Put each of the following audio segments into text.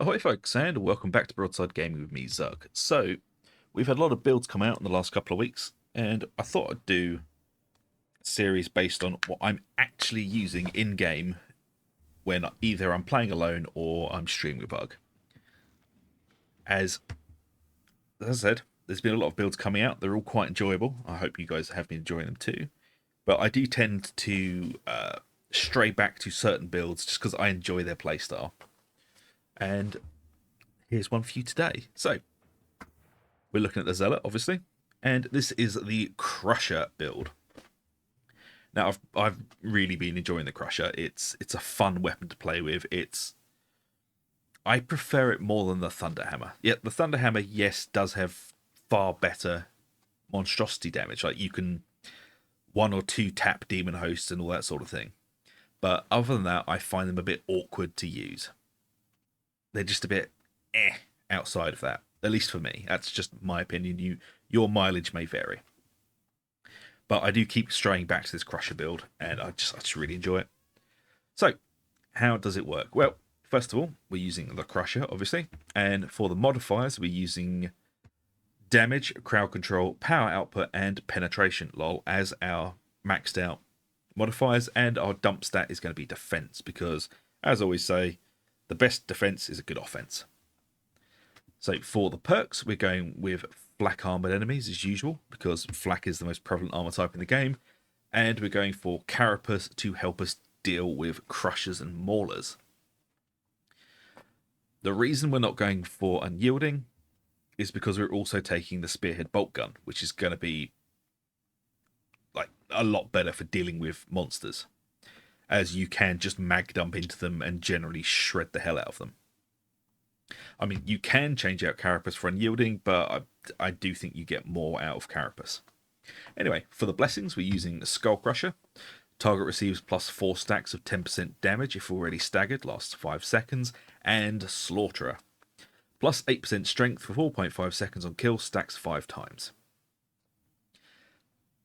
Ahoy folks, and welcome back to Broadside Gaming with me, Zug. So, we've had a lot of builds come out in the last couple of weeks, and I thought I'd do a series based on what I'm actually using in-game when either I'm playing alone or I'm streaming with Bug. As I said, there's been a lot of builds coming out. They're all quite enjoyable. I hope you guys have been enjoying them too. But I do tend to stray back to certain builds just because I enjoy their playstyle. And here's one for you today. So, we're looking at the Zealot, obviously, and this is the Crusher build. Now, I've really been enjoying the Crusher. It's a fun weapon to play with. I prefer it more than the Thunderhammer. Yet the Thunderhammer, yes, does have far better monstrosity damage. Like you can 1 or 2 tap demon hosts and all that sort of thing. But other than that, I find them a bit awkward to use. They're just a bit outside of that. At least for me. That's just my opinion. Your mileage may vary. But I do keep straying back to this Crusher build, and I just really enjoy it. So, how does it work? Well, first of all, we're using the Crusher, obviously. And for the modifiers, we're using damage, crowd control, power output, and penetration, lol, as our maxed out modifiers. And our dump stat is going to be defense, because, as I always say, the best defense is a good offense. So for the perks, we're going with flak armored enemies as usual, because flak is the most prevalent armor type in the game. And we're going for carapace to help us deal with crushers and maulers. The reason we're not going for unyielding is because we're also taking the spearhead bolt gun, which is going to be like a lot better for dealing with monsters, as you can just mag dump into them and generally shred the hell out of them. I mean, you can change out Carapace for unyielding, but I do think you get more out of Carapace. Anyway, for the blessings, we're using Skull Crusher. Target receives plus 4 stacks of 10% damage if already staggered, lasts 5 seconds, and Slaughterer. Plus 8% strength for 4.5 seconds on kill, stacks 5 times.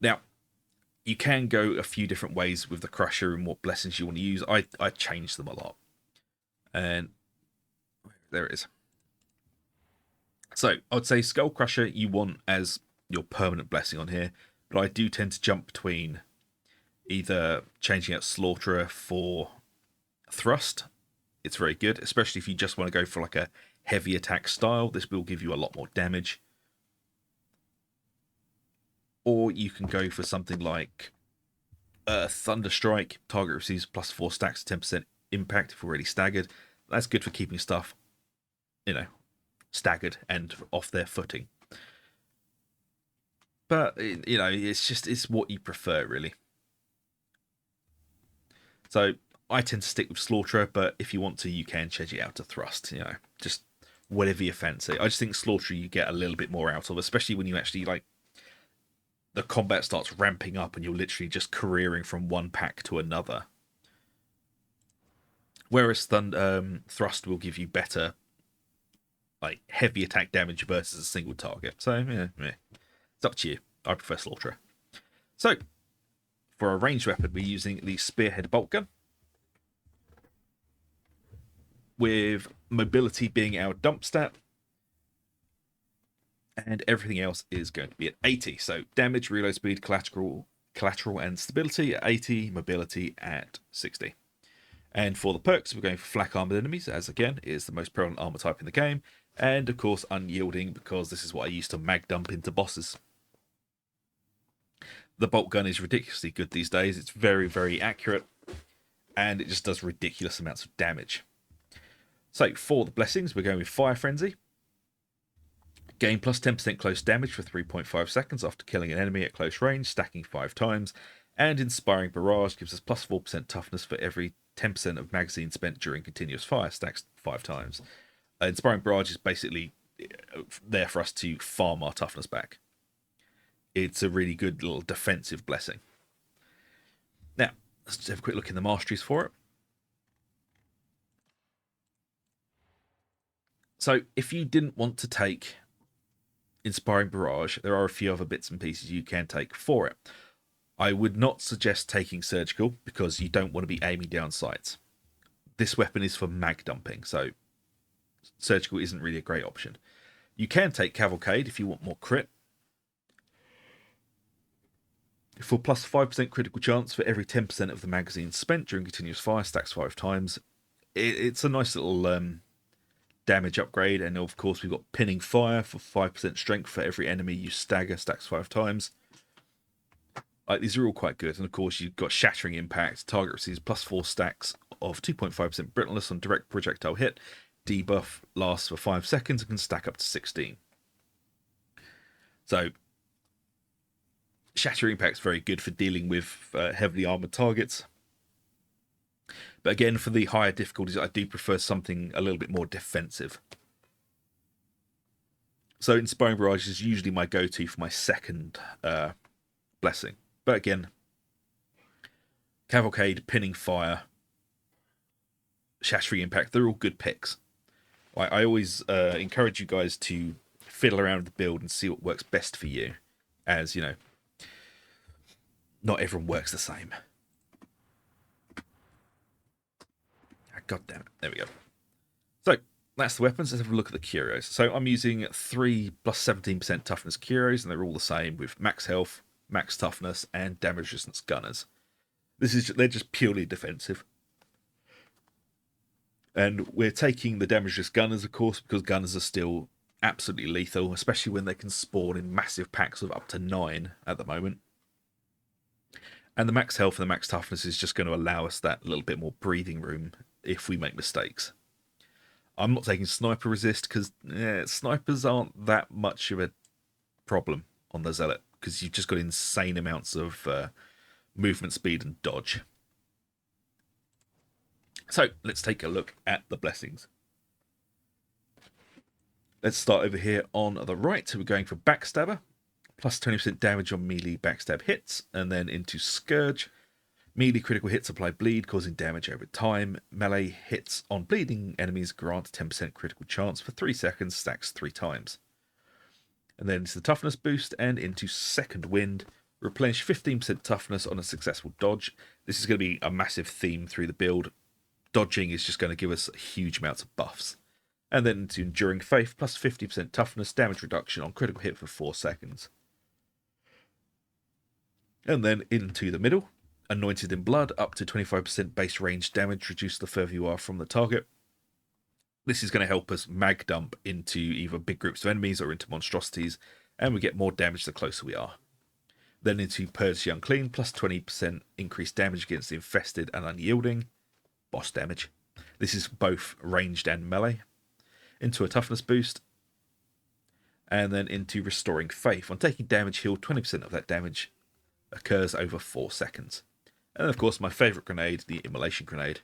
Now, you can go a few different ways with the Crusher and what blessings you want to use. I changed them a lot. And there it is. So I would say Skull Crusher you want as your permanent blessing on here, but I do tend to jump between either changing out Slaughterer for Thrust. It's very good, especially if you just want to go for like a heavy attack style. This will give you a lot more damage. Or you can go for something like Thunderstrike. Target receives plus 4 stacks, 10% impact if already staggered. That's good for keeping stuff, staggered and off their footing. But, it's what you prefer, really. So, I tend to stick with Slaughterer, but if you want to, you can change it out to Thrust, just whatever you fancy. I just think Slaughterer you get a little bit more out of, especially when you actually, the combat starts ramping up and you're literally just careering from one pack to another. Whereas Thrust will give you better, heavy attack damage versus a single target. So, it's up to you. I prefer Slaughterer. So, for a ranged weapon, we're using the Spearhead Bolt Gun, with mobility being our dump stat, and everything else is going to be at 80. So, damage, reload speed, collateral, and stability at 80, mobility at 60. And for the perks, we're going for flak armored enemies, as again is the most prevalent armor type in the game. And of course, unyielding, because this is what I used to mag dump into bosses. The bolt gun is ridiculously good these days. It's very, very accurate, and it just does ridiculous amounts of damage. So for the blessings, we're going with Fire Frenzy. Gain plus 10% close damage for 3.5 seconds after killing an enemy at close range, stacking 5 times. And Inspiring Barrage gives us plus 4% toughness for every 10% of magazine spent during continuous fire, stacks 5 times. Inspiring Barrage is basically there for us to farm our toughness back. It's a really good little defensive blessing. Now, let's just have a quick look in the masteries for it. So, if you didn't want to take Inspiring Barrage, there are a few other bits and pieces you can take for it. I would not suggest taking Surgical, because you don't want to be aiming down sights. This weapon is for mag dumping, so surgical isn't really a great option. You can take Cavalcade if you want more crit. For plus 5% critical chance for every 10% of the magazine spent during continuous fire, stacks 5 times. It's a nice little damage upgrade, and of course we've got Pinning Fire for 5% strength for every enemy you stagger, stacks 5 times. These are all quite good, and of course you've got Shattering Impact, target receives plus 4 stacks of 2.5% brittleness on direct projectile hit. Debuff lasts for 5 seconds and can stack up to 16. So Shattering Impact is very good for dealing with heavily armoured targets. But again, for the higher difficulties, I do prefer something a little bit more defensive. So Inspiring Barrage is usually my go-to for my second blessing. But again, Cavalcade, Pinning Fire, Shattering Impact, they're all good picks. I always encourage you guys to fiddle around with the build and see what works best for you. As, you know, not everyone works the same. God damn it. There we go. So, that's the weapons. Let's have a look at the Curios. So, I'm using 3 plus 17% toughness Curios, and they're all the same with max health, max toughness, and damage resistance gunners. They're just purely defensive. And we're taking the damage resist gunners, of course, because gunners are still absolutely lethal, especially when they can spawn in massive packs of up to 9 at the moment. And the max health and the max toughness is just going to allow us that little bit more breathing room if we make mistakes. I'm not taking sniper resist because snipers aren't that much of a problem on the Zealot, because you've just got insane amounts of movement speed and dodge. So let's take a look at the blessings. Let's start over here on the right. So we're going for Backstabber, plus 20% damage on melee backstab hits, and then into Scourge. Melee critical hits apply bleed, causing damage over time. Melee hits on bleeding enemies grant 10% critical chance for 3 seconds, stacks 3 times. And then into the toughness boost and into Second Wind. Replenish 15% toughness on a successful dodge. This is going to be a massive theme through the build. Dodging is just going to give us huge amounts of buffs. And then into Enduring Faith, plus 50% toughness, damage reduction on critical hit for 4 seconds. And then into the middle. Anointed in Blood, up to 25% base range damage, reduced the further you are from the target. This is going to help us mag dump into either big groups of enemies or into monstrosities, and we get more damage the closer we are. Then into Purge the Unclean, plus 20% increased damage against the infested and unyielding. Boss damage. This is both ranged and melee. Into a toughness boost. And then into Restoring Faith. On taking damage, heal 20% of that damage occurs over 4 seconds. And of course, my favourite grenade, the Immolation Grenade.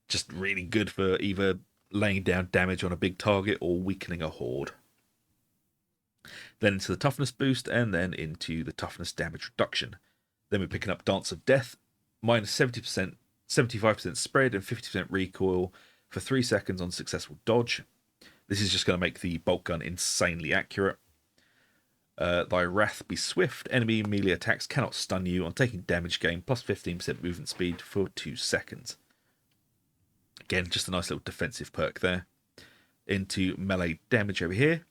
Just really good for either laying down damage on a big target or weakening a horde. Then into the toughness boost, and then into the toughness damage reduction. Then we're picking up Dance of Death, minus 70%, 75% spread and 50% recoil for 3 seconds on successful dodge. This is just going to make the bolt gun insanely accurate. Thy Wrath be swift. Enemy melee attacks cannot stun you. On taking damage, gain plus 15% movement speed for 2 seconds. Again, just a nice little defensive perk there. Into melee damage over here.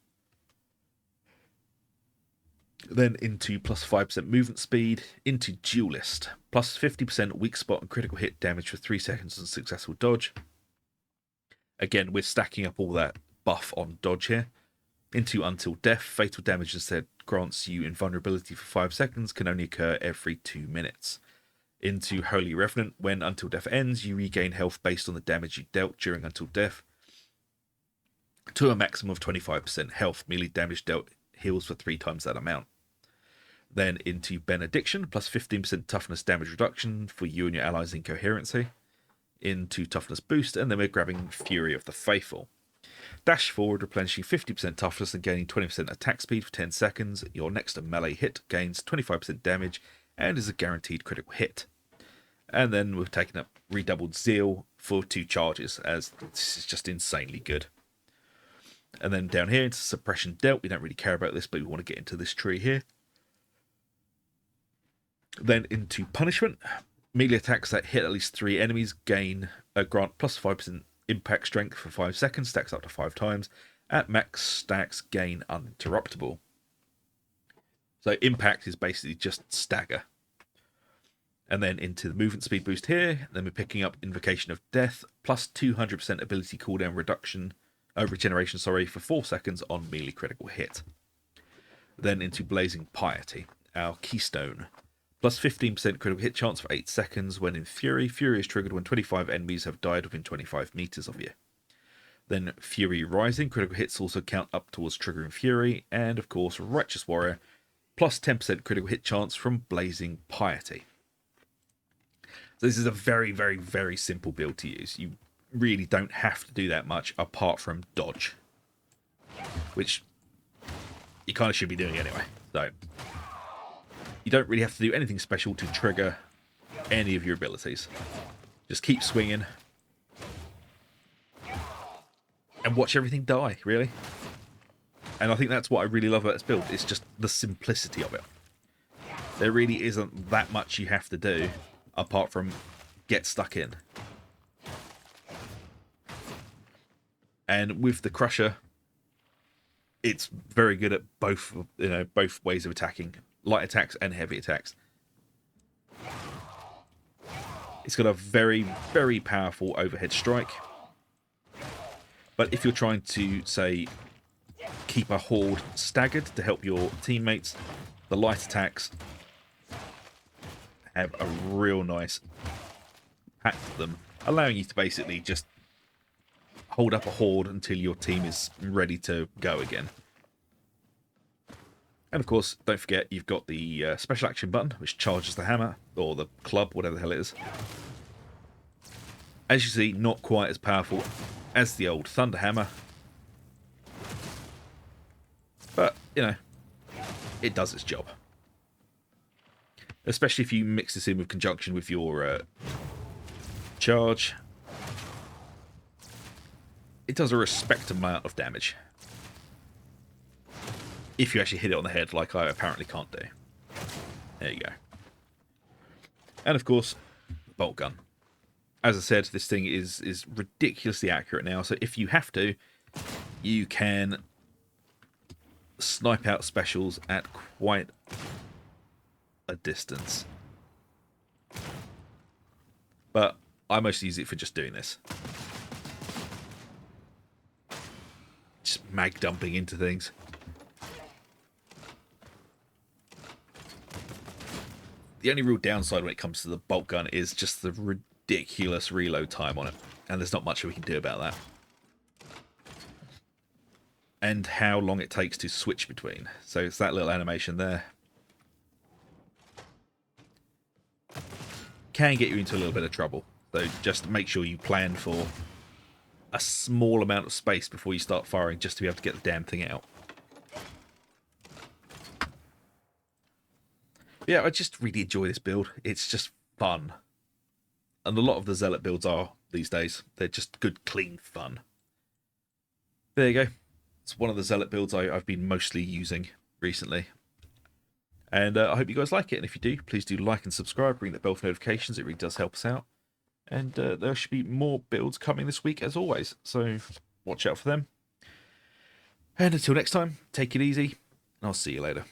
Then into plus 5% movement speed. Into Duelist. Plus 50% weak spot and critical hit damage for 3 seconds on successful dodge. Again, we're stacking up all that buff on dodge here. Into Until Death. Fatal damage instead grants you invulnerability for 5 seconds. Can only occur every 2 minutes. Into Holy Revenant. When Until Death ends, you regain health based on the damage you dealt during Until Death. To a maximum of 25% health. Melee damage dealt heals for 3 times that amount. Then into Benediction. Plus 15% toughness damage reduction for you and your allies' incoherency. Into Toughness Boost. And then we're grabbing Fury of the Faithful. Dash forward, replenishing 50% toughness and gaining 20% attack speed for 10 seconds. Your next melee hit gains 25% damage and is a guaranteed critical hit. And then we've taken up Redoubled Zeal for 2 charges, as this is just insanely good. And then down here into Suppression Dealt. We don't really care about this, but we want to get into this tree here. Then into Punishment. Melee attacks that hit at least 3 enemies grant plus 5% Impact strength for 5 seconds, stacks up to 5 times. At max stacks, gain uninterruptible. So impact is basically just stagger. And then into the movement speed boost here. Then we're picking up Invocation of Death, plus 200% ability cooldown regeneration, for 4 seconds on melee critical hit. Then into Blazing Piety, our keystone. Plus 15% critical hit chance for 8 seconds when in Fury. Fury is triggered when 25 enemies have died within 25 meters of you. Then Fury Rising, critical hits also count up towards triggering Fury. And of course, Righteous Warrior, plus 10% critical hit chance from Blazing Piety. So this is a very, very, very simple build to use. You really don't have to do that much apart from dodge, which you kind of should be doing anyway. So you don't really have to do anything special to trigger any of your abilities. Just keep swinging and watch everything die, really. And I think that's what I really love about this build. It's just the simplicity of it. There really isn't that much you have to do apart from get stuck in. And with the Crusher, it's very good at both ways of attacking. Light attacks and heavy attacks. It's got a very, very powerful overhead strike. But if you're trying to, say, keep a horde staggered to help your teammates, the light attacks have a real nice pack to them, allowing you to basically just hold up a horde until your team is ready to go again. And of course, don't forget, you've got the special action button, which charges the hammer, or the club, whatever the hell it is. As you see, not quite as powerful as the old Thunder Hammer. But, it does its job. Especially if you mix this in with conjunction with your charge. It does a respectable amount of damage. If you actually hit it on the head, like I apparently can't do. There you go. And of course, bolt gun. As I said, this thing is ridiculously accurate now, so if you have to, you can snipe out specials at quite a distance. But I mostly use it for just doing this. Just mag dumping into things. The only real downside when it comes to the bolt gun is just the ridiculous reload time on it. And there's not much we can do about that. And how long it takes to switch between. So it's that little animation there. Can get you into a little bit of trouble. So just make sure you plan for a small amount of space before you start firing, just to be able to get the damn thing out. Yeah, I just really enjoy this build. It's just fun. And a lot of the Zealot builds are these days. They're just good, clean fun. There you go. It's one of the Zealot builds I've been mostly using recently. And I hope you guys like it. And if you do, please do like and subscribe. Ring the bell for notifications. It really does help us out. And there should be more builds coming this week as always. So watch out for them. And until next time, take it easy. And I'll see you later.